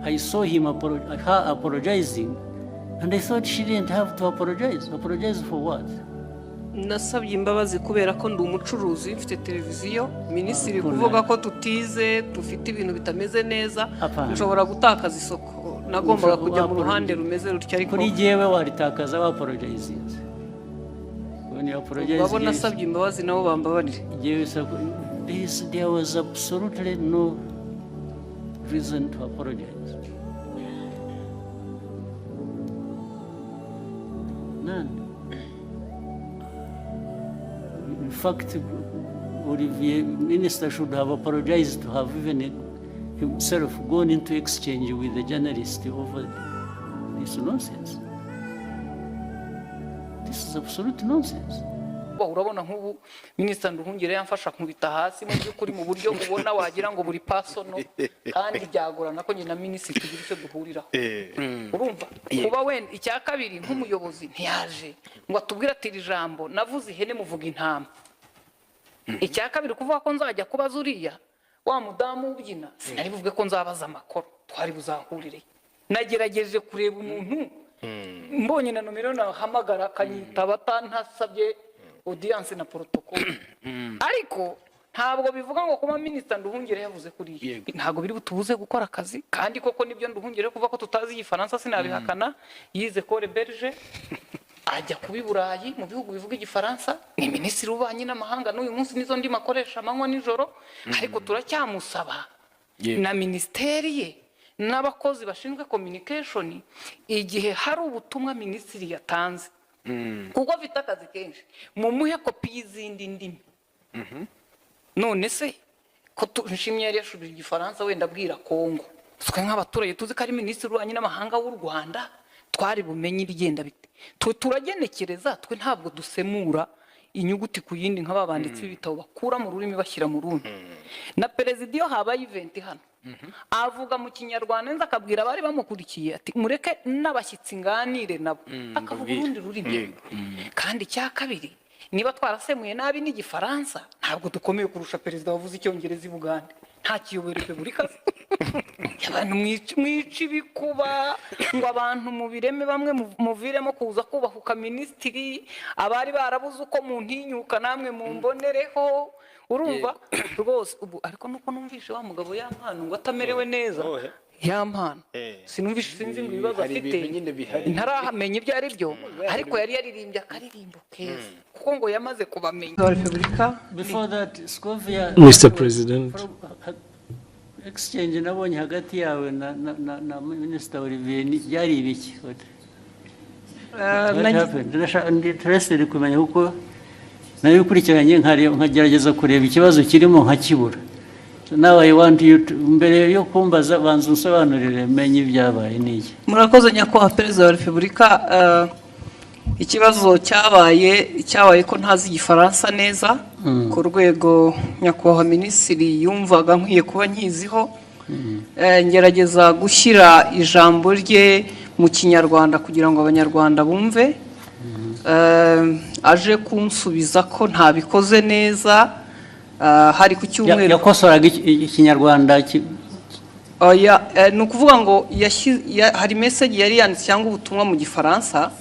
I saw him her apologizing, and I thought she didn't have to apologize. Apologize for what? nasabye imbabazi kubera ko ndi umucuruzi mfite televiziyo minisitiri kuvuga ko tutize dufite ibintu bitameze neza nshobora gutakaza isoko nagombaga kujya mu ruhande rumeze rutya ariko kuri jewe waritakaza wa apologizing when you apologize babona nasabye imbabazi nabo bambabarire there was absolutely no reason to apologize. None. In fact, Olivier, Minister should have apologized to have even himself gone into exchange with the journalist over this nonsense. This is absolute nonsense. urabona nk'ubu Minisitiri Nduhungire yamfasha nkubita hasi mu by'ukuri mu buryo ubona wagira ngo buri personal kandi byagorana ko nyina minisitiri tugira icyo duhuriraho urumva kuba wenda icya kabiri nk'umuyobozi ntiyaje ngo atubwire ati ijambo navuze ihene muvuga intama icya kabiri kuvuga ko nzajya kubaza uriya wa mudamu ubyina sinari buvuge ko nzabaza amakoro twari buzahurire nagerageje kureba umuntu mbonye na nomero nahamagara akanyitaba atantasabye audience na protocol ariko ntabwo bivuga ngo kuba Minisitiri Nduhungire yavuze kuri ntabwo biri butubuze gukora akazi kandi koko nibyo Nduhungire kuva ko tutazi igifaransa sinabihakana yize Ecole Belge ajya kubi Burayi mu bihugu bivuga igifaransa ni minisitiri w'ububanyi n'amahanga n'uyu munsi nizo ndi makoresha amanywa nijoro ariko turacyamusaba na ministeri ye n'abakozi bashinzwe communication igihe hari ubutumwa minisitiri yatanze kuko afite akazi kenshi mumuhe kopi y'izindi ndimi none se ko nshimye yari yashubije igifaransa wenda abwira Kongo twe nk'abaturage tuzi ko ari minisitiri w'ububanyi n'amahanga w'u Rwanda twari bumenye ibigenda bite turagenekereza twe ntabwo dusemura inyuguti ku yindi nk'ababanditsi b'ibitabo bakura mu rurimi bashyira mu rundi na perezida iyo habaye event hano avuga mu kinyarwanda nza akabwira abari bamukurikiye ati mureke n'abashyitsi nganire nabo akavuga urundi rurimi kandi cya kabiri niba twarasemuye nabi n'igifaransa ntabwo dukomeye kurusha perezida wavuze icyongereza i Bugande nta kiyobora repubulika abantu mwici bikuba ngo abantu mu bireme bamwe muviremo kuza kubahuka minisitiri abari barabuze uko muntinyuka namwe mumbonereho urumva rwose ubu ariko nuko numvishe wa mugabo yampana ngo atamerewe neza yampana sinumvishe sinzi ngo ibibazo afite ntarahamenye ibyo ari byo ariko yari yaririmbye akaririmbo keza kuko ngo yamaze kubamenya Before that, Scovia, Mr. President, exchange nabonye hagati yawe na Minister Olivier byari ibiki? Interested kumenya kuko nayo ukurikiranye nkagerageza kureba ikibazo kirimo nkakibura. Now I want you to mbere yo kumbaza banza unsobanurire menye ibyabaye niki. Murakoze nyakubahwa Perezida wa Repubulika ikibazo cyabaye ko ntazi igifaransa neza ku rwego nyakubahwa minisitiri yumvaga nkwiye kuba nkiziho ngerageza gushyira ijambo rye mu kinyarwanda kugira ngo abanyarwanda bumve aje kunsubiza ko ntabikoze neza hari ku cyumweru yakosoraga ikinyarwanda ni ukuvuga ngo hari message yari yanditse cyangwa ubutumwa mu gifaransa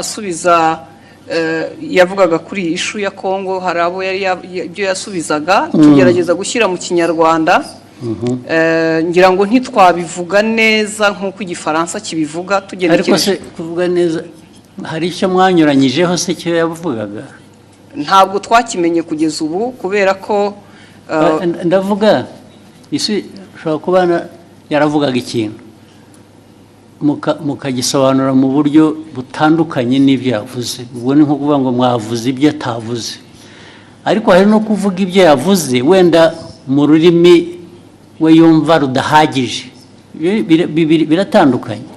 asubiza yavugaga kuri ishu ya Kongo hari abo yari ibyo yasubizaga tugerageza gushyira mu kinyarwanda ngira ngo ntitwabivuga neza nk'uko igifaransa kibivuga tugenekereje ariko se kuvuga neza hari icyo mwanyuranyijeho se cyo yavugaga ntabwo twakimenye kugeza ubu kubera ko ndavuga isi ushobora kuba yaravugaga ikintu mukagisobanura mu buryo butandukanye n'ibyo yavuze ubwo ni nko kuvuga ngo mwavuze ibyo atavuze ariko hari no kuvuga ibyo yavuze wenda mu rurimi we yumva rudahagije biratandukanye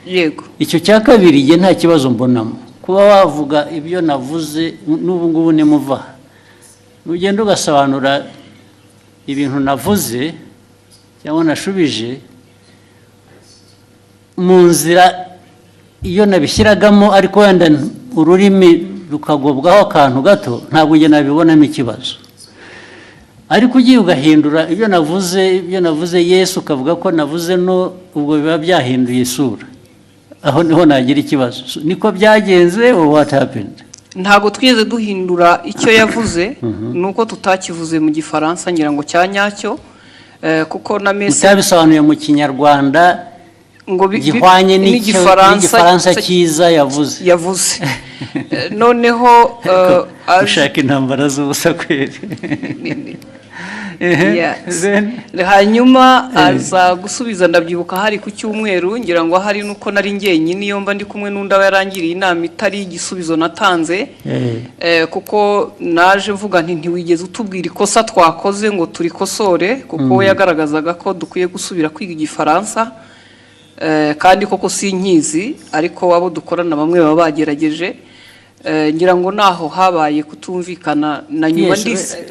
yego icyo cya kabiri igihe nta kibazo mbonamo kuba wavuga ibyo navuze n'ubu ngubu nimuva ugenda ugasobanura ibintu navuze cyangwa nashubije mu nzira iyo nabishyiragamo ariko wenda ururimi rukagobwaho akantu gato ntabwo njye nabibonamo ikibazo ariko ugiye ugahindura ibyo navuze Yesu ukavuga ko navuze no, ubwo biba byahinduye isura, aho niho nagira ikibazo. Niko byagenze or what happened? ntago twigeze duhindura icyo yavuze, nuko tutakivuze mu gifaransa ngira ngo cyanyacyo, kuko na message utabisobanuye mu Kinyarwanda ngo gihwanye n'igifaransa cyiza yavuze. Noneho ushaka intambara z'ubusa kweri. hanyuma aza gusubiza, ndabyibuka hari ku cyumweru, ngira ngo hari nuko nari njyenyine iyo mba ndi kumwe n'undi aba yarangiriye inama itari igisubizo natanze, kuko naje mvuga nti ntiwigeze utubwira ikosa twakoze ngo turikosore, kuko we yagaragazaga ko dukwiye gusubira kwiga igifaransa, kandi koko sinkizi, ariko abo dukorana bamwe baba bagerageje. Ngira ngo naho habaye kutumvikana na nyuma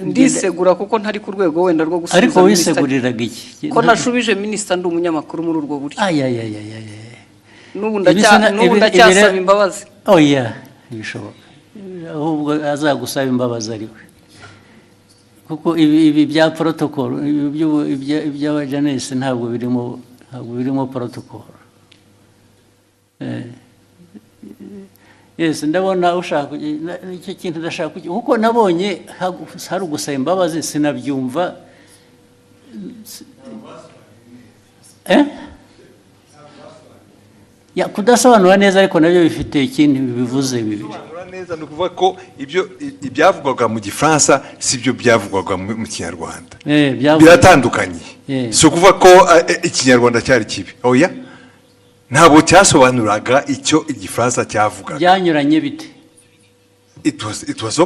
ndisegura kuko ntari ku rwego wenda rwo gusubiza. Ariko wiseguriraga iki? Ko nashubije minisita ndi umunyamakuru muri urwo buryo. N'ubu ndacyasaba imbabazi. Oya, bishoboka. Ahubwo azagusaba imbabazi ariwe. Kuko ibi bya protocol, ibya Janesse ntabwo birimo protocol. Yes, ndabona ushaka icyo kintu ndashaka kuko nabonye hari ugusaba imbabazi sinabyumva. Ya kudasobanura neza, ariko nabyo bifite ikindi bivuze bibiri. Neza no kuvuga ko ibyavugwaga mu Gifaransa sibyo byavugwaga mu Kinyarwanda. Biratandukanye. So kuvuga ko Ikinyarwanda cyari kibi. Oya. Ntabwo cyasobanuraga icyo Igifaransa cyavugaga. Byanyuranye bite? It was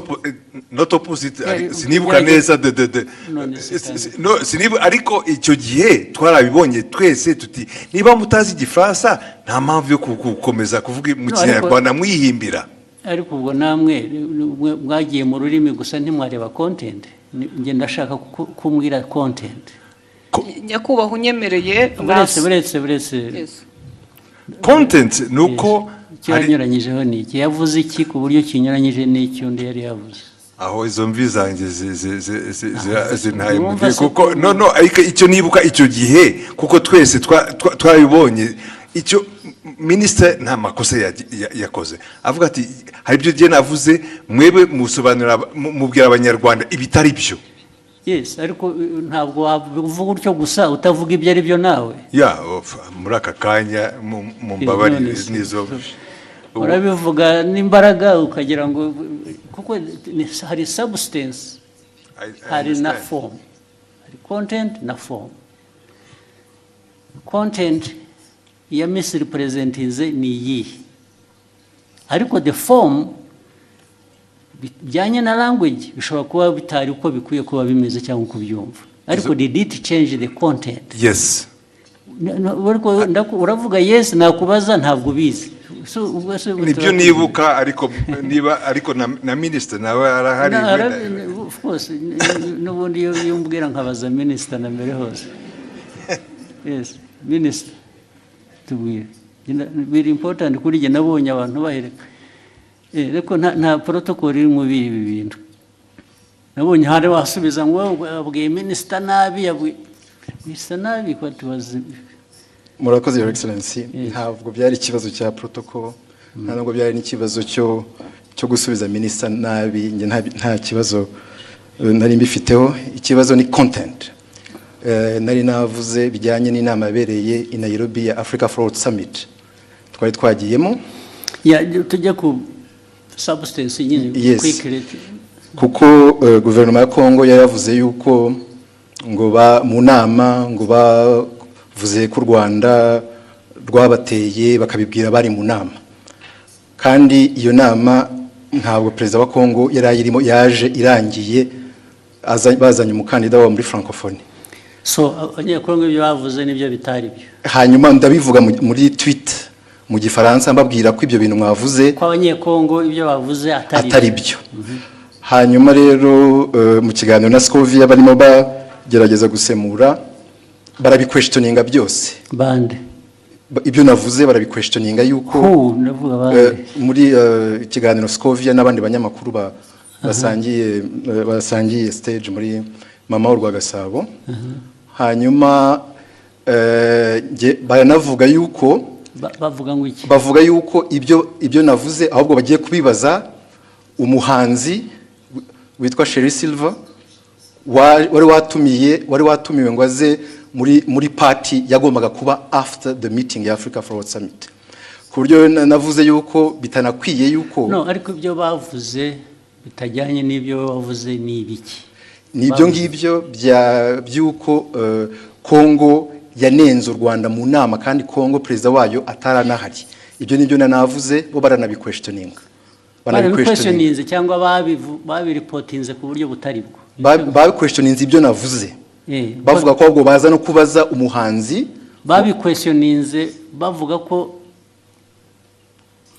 not opposite. Sinibuka neza no sinibuka, ariko icyo gihe twarabibonye twese tuti niba mutazi Igifaransa nta mpamvu yo gukomeza kuvuga mu Kinyarwanda mwihimbira. Ariko ubwo namwe mwagiye mu rurimi gusa ntimwareba content. Nge ndashaka kumbwira content. Nyakubahwa unyemereye buretse content nuko cyanyuranyijeho ni iki yavuze iki ku buryo kinyuranyije n'icyo undi yari yavuze. Aho izo mvi zanjye zintaye mu gihe, kuko no ariko icyo nibuka icyo gihe, kuko twese twabibonye icyo minisitiri nta makosa yakoze, avuga ati hari ibyo gihe navuze, mwebwe musobanura mubwira abanyarwanda ibitari byo. Yes, ariko ntabwo wavuga utyo gusa utavuga ibyo ari byo nawe. Muri aka kanya mu mbabari nizo urabivuga n'imbaraga ukagira ngo kuko hari substance, hari na form, hari content na form. Content ya misrepresentinze ni iyi, ariko the form bijyanye na language bishobora kuba bitari uko bikwiye kuba bimeze cyangwa uko byumva, ariko did it change the content? Yes. Uravuga yes, nakubaza ntabwo bizi. Nibyo nibuka, ariko na minister nawe arahari. Of course, n'ubundi iyo mbwira nkabaza minister na mbere hose. Yes, minister tubwire. Very important kuri jye, nabonye abantu bahereka. Ariko nta protocol iri mu bibi bintu. Nabonye hari wasubiza ngo abwiye minister nabi, minister nabi ko tubaze. Murakoze Your Excellency. Ntabwo byari ikibazo cya protocol, ntabwo byari n'ikibazo cyo gusubiza minister nabi. Nge nta kibazo nari mbifiteho. Ikibazo ni content. Nari navuze bijyanye n'inama yabereye i Nairobi ya Africa Forward Summit twari twagiyemo. Tujya ku substance nyine quickly, kuko guverinoma ya Kongo yavuze yuko ngo mu nama ngo bavuze ko u Rwanda rwabateye bakabibwira bari mu nama, kandi iyo nama ntabwo perezida wa Kongo yari ayirimo, yaje irangiye bazanye umukandida wa muri francophonie. So abanyekongo ibyo bavuze nibyo bitari byo. Hanyuma ndabivuga muri tweet mu Gifaransa mbabwira ko ibyo bintu mwavuze ko abanyekongo ibyo bavuze atari byo. Hanyuma rero mu kiganiro na Scovia barimo bagerageza gusemura, barabiquestioninga byose. Bande ibyo navuze barabiquestioninga yuko muri ikiganiro Scovia n'abandi banyamakuru basangiye stage muri mama w'u Rwagasabo hanyuma baranavuga yuko bavuga ngo iki? Bavuga yuko ibyo navuze ahubwo bagiye kubibaza umuhanzi witwa Sherry Silver wari watumiwe ngo aze muri party yagombaga kuba after the meeting ya Africa Forward Summit. Ku buryo navuze yuko bitanakwiye yuko no, ariko ibyo bavuze bitajyanye n'ibyo bavuze ni ibiki? Nibyo ngibyo byuko Kongo yanenze u Rwanda mu nama kandi Kongo perezida wayo ataranahari. Ibyo nibyo navuze bo baranabiquestioninga. Banabiquestioninze cyangwa babiripotinze ku buryo butari bwo. Babiquestioninze ibyo navuze. Bavuga ko ahubwo baza no kubaza umuhanzi. Babiquestioninze bavuga ko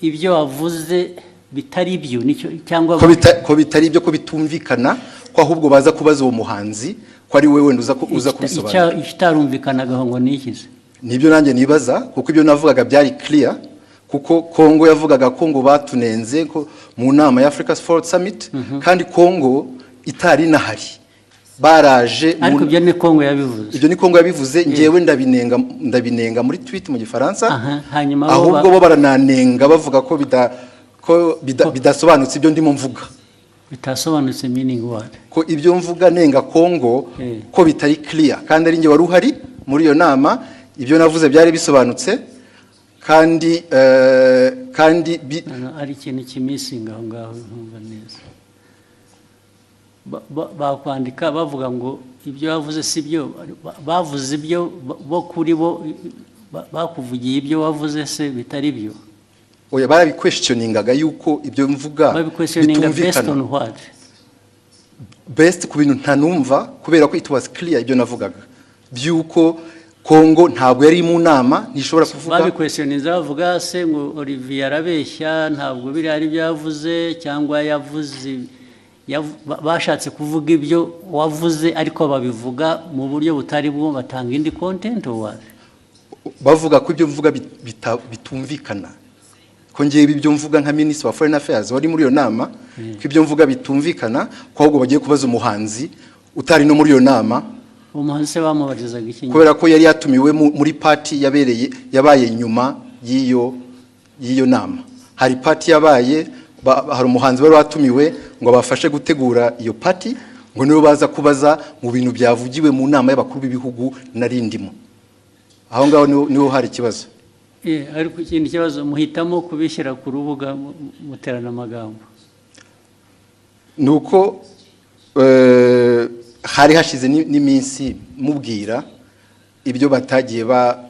ibyo wavuze bitari byo nicyo cyangwa ko bitari byo, ko bitumvikana, ko ahubwo baza kubaza uwo muhanzi ko ari wewe uza kubisobanura. Ikitarumvikanaga ngo nikize. Nibyo nanjye nibaza kuko ibyo navugaga byari clear, kuko Kongo yavugaga ko ngo batunenze ko mu nama ya Africa Forward Summit kandi Kongo itari nahari. Baraje ariko ibyo ni Kongo yabivuze. Ibyo ni Kongo yabivuze, ngewe ndabinenga muri tweet mu Gifaransa. Hanyuma ahubwo bo barananenga bavuga ko bidasobanutse ibyo ndimo mvuga. Bitasobanutse meaning what? Ko ibyo mvuga nenga Kongo ko bitari clear kandi ari nge wari uhari muri iyo nama, ibyo navuze byari bisobanutse kandi ari ikintu kimisinga aho ngaho ntumva neza. Bakwandika bavuga ngo ibyo bavuze si byo, bavuze ibyo bo kuri bo bakuvugiye ibyo wavuze se bitari byo. Oya, barabiquestioningaga yuko ibyo mvuga bitumvikana. Best ku bintu ntanumva kubera ko it was clear ibyo navugaga byuko Kongo ntabwo yari mu nama, ntishobora kuvuga. Babiquestioninze bavuga se ngo Olivier arabeshya, ntabwo biri ari byavuze cyangwa yavuze bashatse kuvuga ibyo wavuze ariko babivuga mu buryo butari bwo, batanga indi content or what? Bavuga ko ibyo mvuga bitumvikana. Ko ngiye ibyo mvuga nka Minister wa Foreign Affairs wari muri iyo nama, ko ibyo mvuga bitumvikana, ko ahubwo bagiye kubaza umuhanzi utari no muri iyo nama. Umuhanzi se bamubarizaga iki? Kubera ko yari yatumiwe muri party yabaye nyuma y'iyo nama. Hari party yabaye, hari umuhanzi wari watumiwe ngo bafashe gutegura iyo party, ngo nibo baza kubaza mu bintu byavugiwe mu nama y'abakuru b'ibihugu narindimo. Aho ngaho niho hari ikibazo. Ariko ikindi kibazo muhitamo kubishyira ku rubuga muterana amagambo. Nuko hari hashize n'iminsi mubwira ibyo batagiye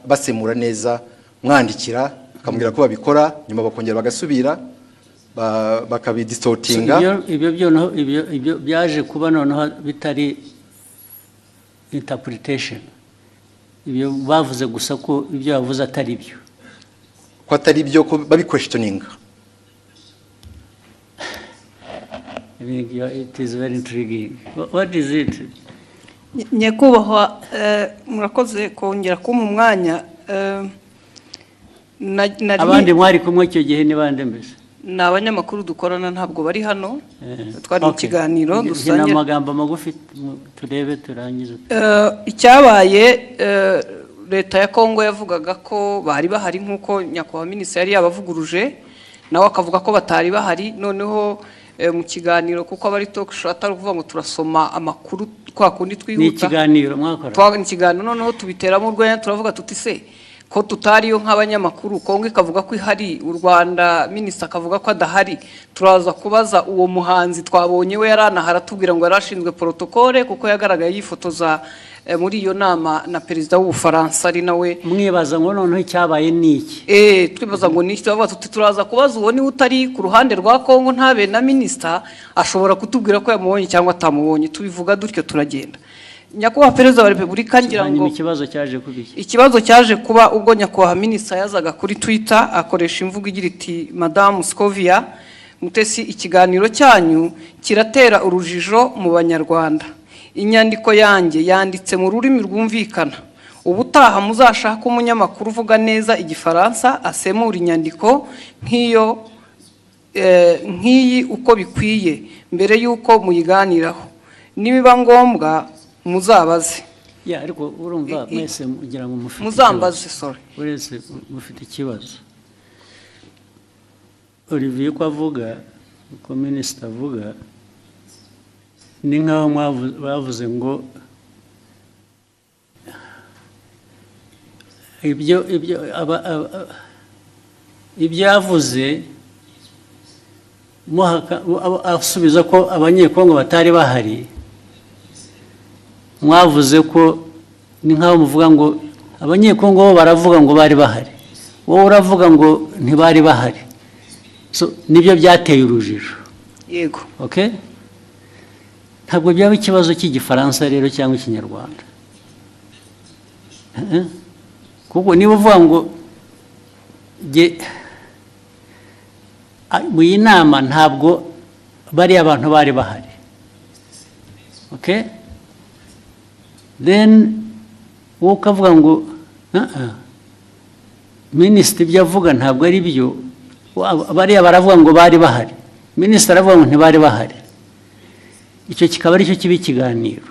basemura neza, mwandikira akamubwira ko babikora, nyuma bakongera bagasubira bakabidistortinga. Ibyo byaje kuba noneho bitari interpretation. Ibyo bavuze gusa ko ibyo bavuze atari byo. Ko atari byo, ko babiquestioninga. It is very intriguing. What is it? Nyakubahwa, murakoze kongera kumpa umwanya. Abandi mwari kumwe icyo gihe ni bande mbese? Ni abanyamakuru dukorana, ntabwo bari hano. Twari mu kiganiro dusangira amagambo magufi turebe turangize. Icyabaye, leta ya Kongo yavugaga ko bari bahari nk'uko nyakubahwa minisitiri yari yabavuguruje, nawe akavuga ko batari bahari. Noneho mu kiganiro kuko abari talk show atari kuvuga ngo turasoma amakuru kwa kundi twihuta. Ni ikiganiro mwakora? Ni ikiganiro, noneho tubiteramo urwenya, turavuga tuti se ko tutariyo nk'abanyamakuru, Kongo ikavuga ko ihari, u Rwanda minisitiri akavuga ko adahari, turaza kubaza uwo muhanzi twabonye we yaranahara tubwira ngo yarashinzwe protocole kuko yagaragaye yifotoza muri iyo nama na perezida w'Ubufaransa ari nawe. Mwibaza ngo noneho icyabaye niki? Twibaza ngo niki, tubavuga tuti turaza kubaza uwo ni utari ku ruhande rwa Kongo ntabe na minisitiri ashobora kutubwira ko yamubonye cyangwa atamubonye. Tubivuga dutyo turagenda. Nyakubahwa Perezida wa Repubulika ngira ngo ikibazo cyaje kuba ubwo nyakubahwa minisitiri yazaga kuri Twitter akoresha imvugo igira iti Madame Scovia Mutesi, ikiganiro cyanyu kiratera urujijo mu Banyarwanda. Inyandiko yanjye yanditse mu rurimi rwumvikana. Ubutaha muzashaka umunyamakuru uvuga neza Igifaransa asemura inyandiko nk'iyi uko bikwiye mbere y'uko muyiganiraho. Nibiba ngombwa muzabaze ya ariko urumva mwese mugira ngo mufite muzambaze sorry uretse mufite ikibazo Olivier ko avuga ko minisita avuga ni nk'aho bavuze ngo ibyo yavuze asubiza ko abanyekongo batari bahari mwavuze ko ni nk'aho muvuga ngo abanyekongo bo baravuga ngo bari bahari wowe uravuga ngo ntibari bahari nibyo byateye urujijo yego okay ntabwo byaba ikibazo cy'igifaransa rero cyangwa ikinyarwanda kuko niba uvuga ngo mu iyi nama ntabwo bariya abantu bari bahari okay then wowe ukavuga ngo minisitiri ibyo avuga ntabwo ari byo bariya baravuga ngo bari bahari minisitiri aravuga ngo ntibari bahari icyo kikaba ari cyo kiba ikiganiro